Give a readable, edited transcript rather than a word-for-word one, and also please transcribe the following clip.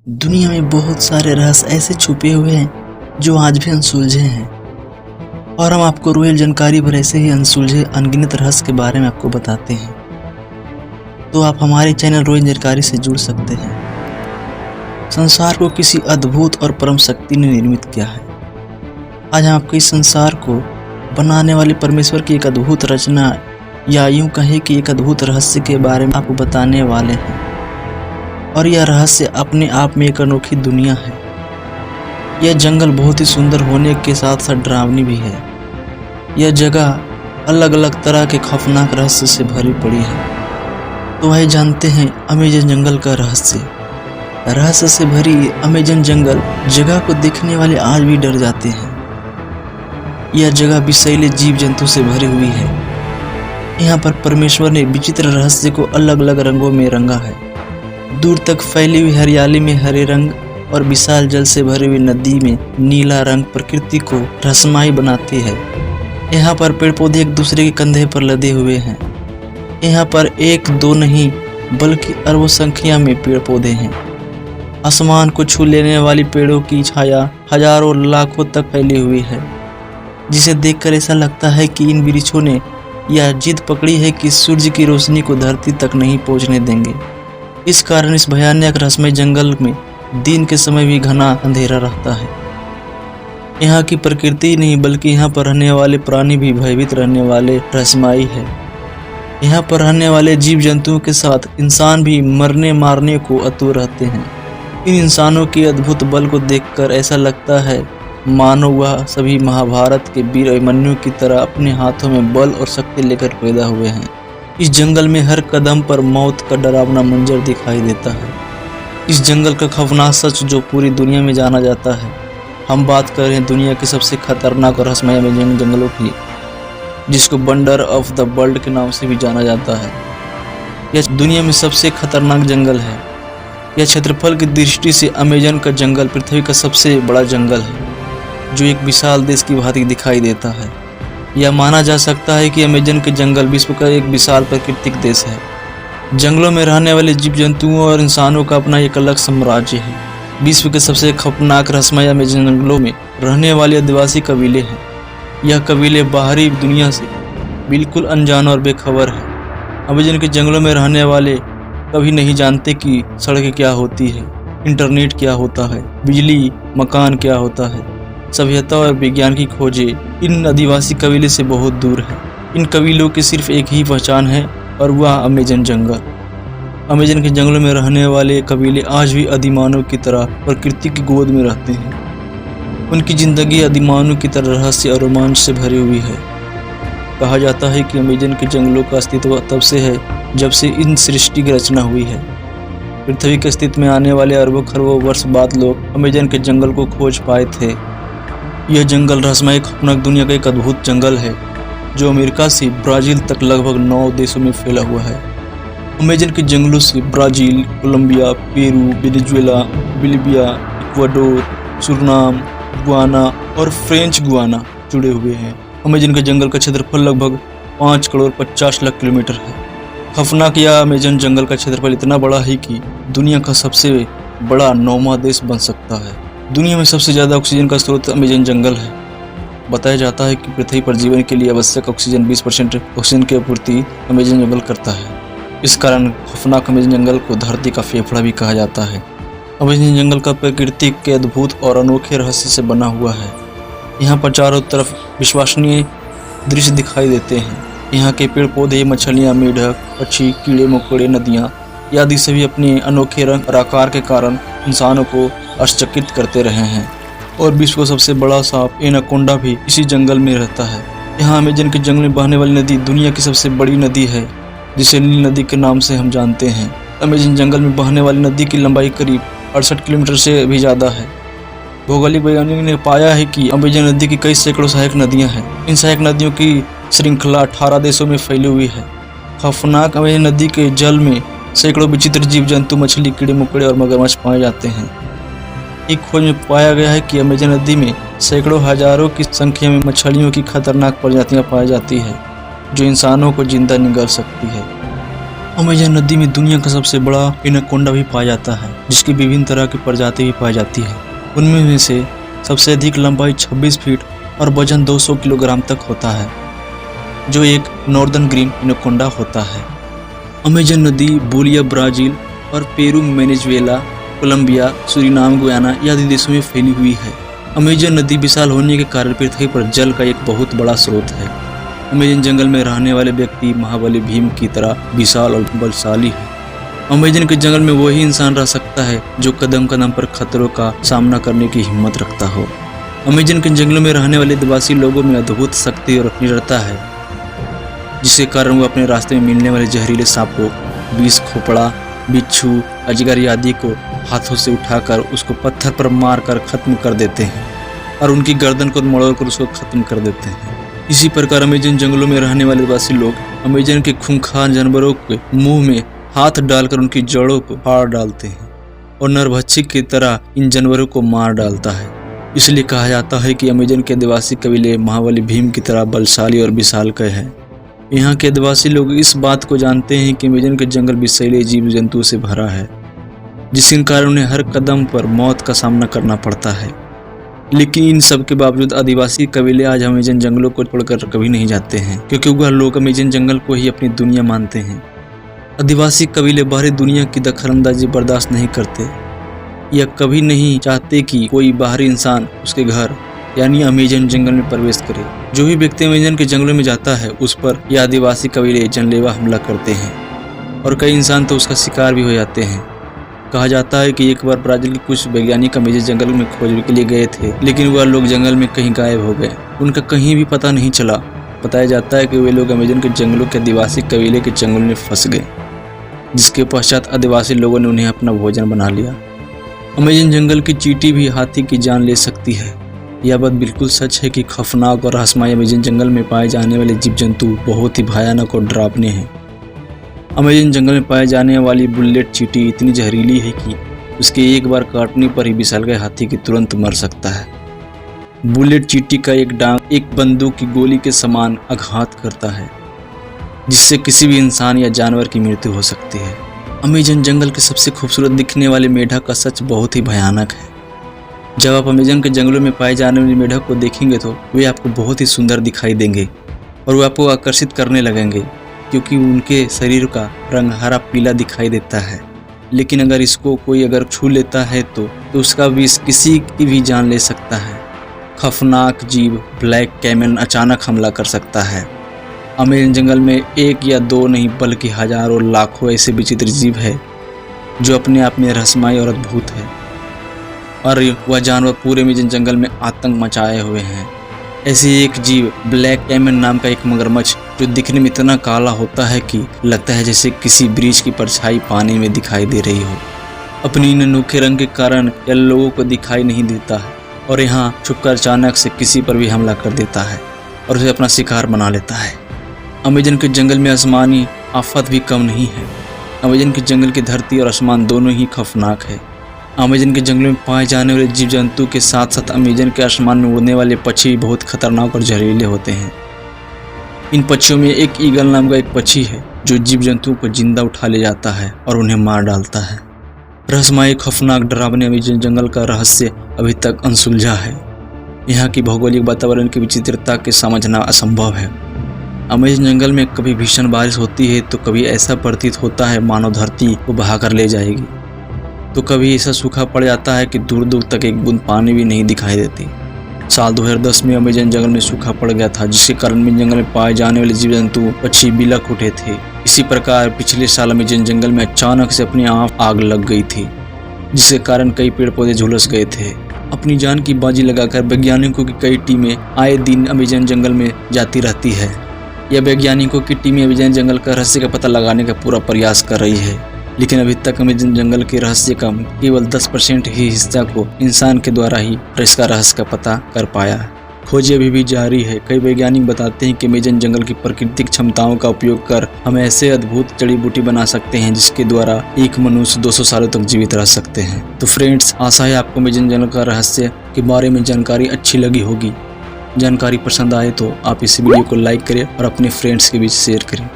दुनिया में बहुत सारे रहस्य ऐसे छुपे हुए हैं जो आज भी अनसुलझे हैं, और हम आपको रोयल जानकारी भर ऐसे ही अनसुलझे अनगिनत रहस्य के बारे में आपको बताते हैं। तो आप हमारे चैनल रोयल जानकारी से जुड़ सकते हैं। संसार को किसी अद्भुत और परम शक्ति ने निर्मित किया है। आज हम आपको इस संसार को बनाने वाले परमेश्वर की एक अद्भुत रचना, या यूं कहें कि एक अद्भुत रहस्य के बारे में आपको बताने वाले हैं। और यह रहस्य अपने आप में एक अनोखी दुनिया है। यह जंगल बहुत ही सुंदर होने के साथ साथ डरावनी भी है। यह जगह अलग अलग तरह के खौफनाक रहस्य से भरी पड़ी है। तो आइए जानते हैं अमेजन जंगल का रहस्य। रहस्य से भरी अमेजन जंगल जगह को देखने वाले आज भी डर जाते हैं। यह जगह विषैले जीव जंतु से भरी हुई है। यहाँ पर परमेश्वर ने विचित्र रहस्य को अलग अलग रंगों में रंगा है। दूर तक फैली हुई हरियाली में हरे रंग और विशाल जल से भरी हुई नदी में नीला रंग प्रकृति को रहस्यमय बनाती है। यहाँ पर पेड़ पौधे एक दूसरे के कंधे पर लदे हुए हैं। यहाँ पर एक दो नहीं बल्कि अरबों संख्या में पेड़ पौधे हैं। आसमान को छू लेने वाली पेड़ों की छाया हजारों लाखों तक फैली हुई है, जिसे देखकर ऐसा लगता है कि इन वृक्षों ने यह जिद पकड़ी है कि सूर्य की रोशनी को धरती तक नहीं पहुंचने देंगे। इस कारण इस भयानक रहस्यमय जंगल में दिन के समय भी घना अंधेरा रहता है। यहाँ की प्रकृति नहीं बल्कि यहाँ पर रहने वाले प्राणी भी भयभीत रहने वाले रहस्यमय है। यहाँ पर रहने वाले जीव जंतुओं के साथ इंसान भी मरने मारने को आतुर रहते हैं। इन इंसानों के अद्भुत बल को देखकर ऐसा लगता है मानो वह सभी महाभारत के वीर अभिमन्यु की तरह अपने हाथों में बल और शक्ति लेकर पैदा हुए हैं। इस जंगल में हर कदम पर मौत का डरावना मंजर दिखाई देता है। इस जंगल का खौफनाक सच जो पूरी दुनिया में जाना जाता है। हम बात कर रहे हैं दुनिया के सबसे खतरनाक और रहस्यमय अमेजन जंगलों की, जिसको वंडर ऑफ द वर्ल्ड के नाम से भी जाना जाता है। यह दुनिया में सबसे खतरनाक जंगल है। यह क्षेत्रफल की दृष्टि से अमेजन का जंगल पृथ्वी का सबसे बड़ा जंगल है, जो एक विशाल देश की भांति दिखाई देता है। यह माना जा सकता है कि अमेजन के जंगल विश्व का एक विशाल प्राकृतिक देश है। जंगलों में रहने वाले जीव जंतुओं और इंसानों का अपना एक अलग साम्राज्य है। विश्व के सबसे खौफनाक रहस्यमय अमेजन जंगलों में रहने वाले आदिवासी कबीले हैं। यह कबीले बाहरी दुनिया से बिल्कुल अनजान और बेखबर है। अमेजन के जंगलों में रहने वाले कभी नहीं जानते कि सड़कें क्या होती है, इंटरनेट क्या होता है, बिजली मकान क्या होता है। सभ्यता और विज्ञान की खोजें इन आदिवासी कबीले से बहुत दूर है। इन कबीलों की सिर्फ एक ही पहचान है, और वह अमेजन जंगल। अमेजन के जंगलों में रहने वाले कबीले आज भी आदिमानव की तरह प्रकृति की गोद में रहते हैं। उनकी जिंदगी आदिमानव की तरह रहस्य और रोमांच से भरी हुई है। कहा जाता है कि अमेजन के जंगलों का अस्तित्व तब से है जब से इन सृष्टि की रचना हुई है। पृथ्वी के अस्तित्व में आने वाले अरबों खरबों वर्ष बाद लोग अमेजन के जंगल को खोज पाए थे। यह जंगल रहस्यमय खौफनाक दुनिया का एक अद्भुत जंगल है, जो अमेरिका से ब्राजील तक लगभग 9 देशों में फैला हुआ है। अमेजन के जंगलों से Brazil, Colombia, Peru, Venezuela, Bolivia, Ecuador, Suriname, Guiana और फ्रेंच गुआना जुड़े हुए हैं। अमेजन के जंगल का क्षेत्रफल लगभग 5 करोड़ 50 लाख किलोमीटर है। खौफनाक यह अमेजन जंगल का क्षेत्रफल इतना बड़ा है कि दुनिया का सबसे बड़ा 9वां देश बन सकता है। दुनिया में सबसे ज़्यादा ऑक्सीजन का स्रोत अमेजन जंगल है। बताया जाता है कि पृथ्वी पर जीवन के लिए आवश्यक ऑक्सीजन 20% ऑक्सीजन की आपूर्ति अमेजन जंगल करता है। इस कारण खौफनाक अमेजन जंगल को धरती का फेफड़ा भी कहा जाता है। अमेजन जंगल का प्रकृति के अद्भुत और अनोखे रहस्य से बना हुआ है। यहाँ पर चारों तरफ विश्वसनीय दृश्य दिखाई देते हैं। यहाँ के पेड़ पौधे, मछलियाँ, मेढक, पक्षी, कीड़े मकोड़े, नदियाँ आदि सभी अपने अनोखे रंग और आकार के कारण इंसानों को आश्चर्यचकित करते रहे हैं। और विश्व का सबसे बड़ा सांप एनाकोंडा भी इसी जंगल में रहता है। यहाँ अमेजन के जंगल में बहने वाली नदी दुनिया की सबसे बड़ी नदी है, जिसे नील नदी के नाम से हम जानते हैं। अमेजन जंगल में बहने वाली नदी की लंबाई करीब 68 किलोमीटर से भी ज़्यादा है। भौगोलिक वैज्ञानिकों ने पाया है कि अमेजन नदी की कई सैकड़ों सहायक नदियाँ हैं। इन सहायक नदियों की श्रृंखला 18 देशों में फैली हुई है। खौफनाक अमेजन नदी के जल में सैकड़ों विचित्र जीव जंतु, मछली, कीड़े मकोड़े और मगरमच्छ पाए जाते हैं। एक खोज में पाया गया है कि अमेजन नदी में सैकड़ों हजारों की संख्या में मछलियों की खतरनाक प्रजातियां पाई जाती है, जो इंसानों को जिंदा निगल सकती है। अमेजन नदी में दुनिया का सबसे बड़ा एनाकोंडा भी पाया जाता है, जिसकी विभिन्न तरह की प्रजाति भी पाई जाती है। उनमें से सबसे अधिक लंबाई 26 फीट और वजन 200 किलोग्राम तक होता है, जो एक नॉर्दर्न ग्रीन एनाकोंडा होता है। अमेजन नदी बोलिविया, ब्राजील और Peru, Venezuela, Colombia, Suriname, Guyana आदि देशों में फैली हुई है। अमेजन नदी विशाल होने के कारण पृथ्वी पर जल का एक बहुत बड़ा स्रोत है। अमेजन जंगल में रहने वाले व्यक्ति महाबली भीम की तरह विशाल और बलशाली है। अमेजन के जंगल में वही इंसान रह सकता है जो कदम कदम पर खतरों का सामना करने की हिम्मत रखता हो। अमेजन के जंगलों में रहने वाले आदिवासी लोगों में अद्भुत शक्ति और निडरता है, जिसके कारण वो अपने रास्ते में मिलने वाले जहरीले सांपों, विष, खोपड़ा, बिच्छू, अजगर आदि को हाथों से उठाकर उसको पत्थर पर मारकर खत्म कर देते हैं और उनकी गर्दन को मरोड़कर उसको खत्म कर देते हैं। इसी प्रकार अमेजन जंगलों में रहने वाले आदिवासी लोग अमेजन के खूंखार जानवरों के मुंह में हाथ डालकर उनकी जड़ों को फाड़ डालते हैं और नरभक्षी की तरह इन जानवरों को मार डालता है। इसलिए कहा जाता है कि अमेजन के आदिवासी कबीले महाबली भीम की तरह बलशाली और विशालकाय हैं। यहाँ के आदिवासी लोग इस बात को जानते हैं कि अमेजन के जंगल विषैले जीव जंतु से भरा है, जिसके कारण उन्हें हर कदम पर मौत का सामना करना पड़ता है। लेकिन इन सब के बावजूद आदिवासी कबीले आज अमेजन जंगलों को छोड़कर कभी नहीं जाते हैं, क्योंकि वह लोग अमेजन जंगल को ही अपनी दुनिया मानते हैं। आदिवासी कबीले बाहरी दुनिया की दखलंदाजी बर्दाश्त नहीं करते या कभी नहीं चाहते कि कोई बाहरी इंसान उसके घर यानी अमेजन जंगल में प्रवेश करे। जो भी व्यक्ति अमेजन के जंगलों में जाता है उस पर यह आदिवासी कबीले जानलेवा हमला करते हैं और कई इंसान तो उसका शिकार भी हो जाते हैं। कहा जाता है कि एक बार ब्राजील के कुछ वैज्ञानिक अमेजन जंगल में खोज के लिए गए थे, लेकिन वह लोग जंगल में कहीं गायब हो गए, उनका कहीं भी पता नहीं चला। बताया जाता है कि वे लोग अमेजन के जंगलों के आदिवासी कबीले के जंगल में फंस गए, जिसके पश्चात आदिवासी लोगों ने उन्हें अपना भोजन बना लिया। अमेजन जंगल की चींटी भी हाथी की जान ले सकती है। यह बात बिल्कुल सच है कि खौफनाक और रहस्यमय अमेजन जंगल में पाए जाने वाले जीव जंतु बहुत ही भयानक और डरावने हैं। अमेजन जंगल में पाए जाने वाली बुलेट चींटी इतनी जहरीली है कि उसके एक बार काटने पर ही विशालकाय हाथी की तुरंत मर सकता है। बुलेट चींटी का एक डांग एक बंदूक की गोली के समान आघात करता है, जिससे किसी भी इंसान या जानवर की मृत्यु हो सकती है। अमेजन जंगल के सबसे खूबसूरत दिखने वाले मेढक का सच बहुत ही भयानक है। जब आप अमेजन के जंगलों में पाए जाने वाले मेढक को देखेंगे तो वे आपको बहुत ही सुंदर दिखाई देंगे और वे आपको आकर्षित करने लगेंगे, क्योंकि उनके शरीर का रंग हरा पीला दिखाई देता है। लेकिन अगर इसको कोई अगर छू लेता है तो उसका विष किसी की भी जान ले सकता है। खौफनाक जीव ब्लैक कैमन अचानक हमला कर सकता है। अमेजन जंगल में एक या दो नहीं बल्कि हजारों लाखों ऐसे विचित्र जीव है जो अपने आप में रहस्यमय और अद्भुत है, और वह जानवर पूरे अमेजन जंगल में आतंक मचाए हुए हैं। ऐसे एक जीव ब्लैक कैमन नाम का एक मगरमच्छ, जो दिखने में इतना काला होता है कि लगता है जैसे किसी ब्रिज की परछाई पानी में दिखाई दे रही हो। अपनी इन अनोखे रंग के कारण यह लोगों को दिखाई नहीं देता है और यहाँ छुपकर अचानक से किसी पर भी हमला कर देता है और उसे अपना शिकार बना लेता है। अमेजन के जंगल में आसमानी आफत भी कम नहीं है। अमेजन के जंगल की धरती और आसमान दोनों ही खौफनाक है। अमेजन के जंगलों में पाए जाने वाले जीव जंतु के साथ साथ अमेजन के आसमान में उड़ने वाले पक्षी बहुत खतरनाक और जहरीले होते हैं। इन पक्षियों में एक ईगल नाम का एक पक्षी है जो जीव जंतुओं को जिंदा उठा ले जाता है और उन्हें मार डालता है। रहस्यमय, खौफनाक, डरावने अमेजन जंगल का रहस्य अभी तक अनसुलझा है। यहाँ की भौगोलिक वातावरण की विचित्रता के समझना असंभव है। अमेजन जंगल में कभी भीषण बारिश होती है तो कभी ऐसा प्रतीत होता है मानो धरती को बहाकर ले जाएगी, तो कभी ऐसा सूखा पड़ जाता है कि दूर दूर तक एक बूंद पानी भी नहीं दिखाई देती। साल 2010 में अमेजन जंगल में सूखा पड़ गया था, जिसके कारण अमेजन जंगल में पाए जाने वाले जीव जंतु पक्षी बिलख उठे थे। इसी प्रकार पिछले साल अमेजन जंगल में अचानक से अपने आप आग लग गई थी, जिसके कारण कई पेड़ पौधे झुलस गए थे। अपनी जान की बाजी लगाकर वैज्ञानिकों की कई टीमें आए दिन अमेजन जंगल में जाती रहती है। यह वैज्ञानिकों की टीमें अमेजन जंगल का रहस्य का पता लगाने का पूरा प्रयास कर रही है, लेकिन अभी तक अमेजन जंगल के रहस्य का केवल 10% ही हिस्सा को इंसान के द्वारा ही इसका रहस्य का पता कर पाया। खोज अभी भी जारी है। कई वैज्ञानिक बताते हैं कि अमेजन जंगल की प्राकृतिक क्षमताओं का उपयोग कर हम ऐसे अद्भुत जड़ी बूटी बना सकते हैं जिसके द्वारा एक मनुष्य 200 सालों तक जीवित रह सकते हैं। तो फ्रेंड्स, आशा है आपको अमेजन जंगल का रहस्य के बारे में जानकारी अच्छी लगी होगी। जानकारी पसंद आए तो आप इस वीडियो को लाइक करें और अपने फ्रेंड्स के बीच शेयर करें।